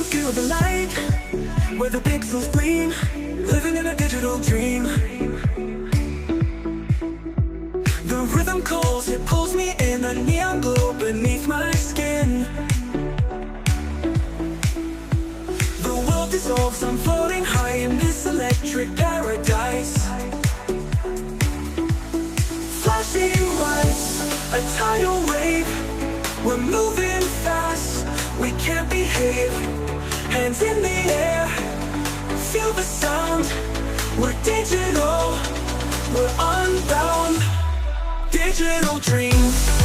feel the light, where the pixels gleam, living in a digital dream. The rhythm calls, it pulls me in, a neon glow beneath my skin. The world dissolves, I'm floating high in this electric paradise. Flashing lights, a tidal wave, we're moving fast, we can't behave. Hands in the air, feel the sound. We're digital, we're unbound. Digital dreams.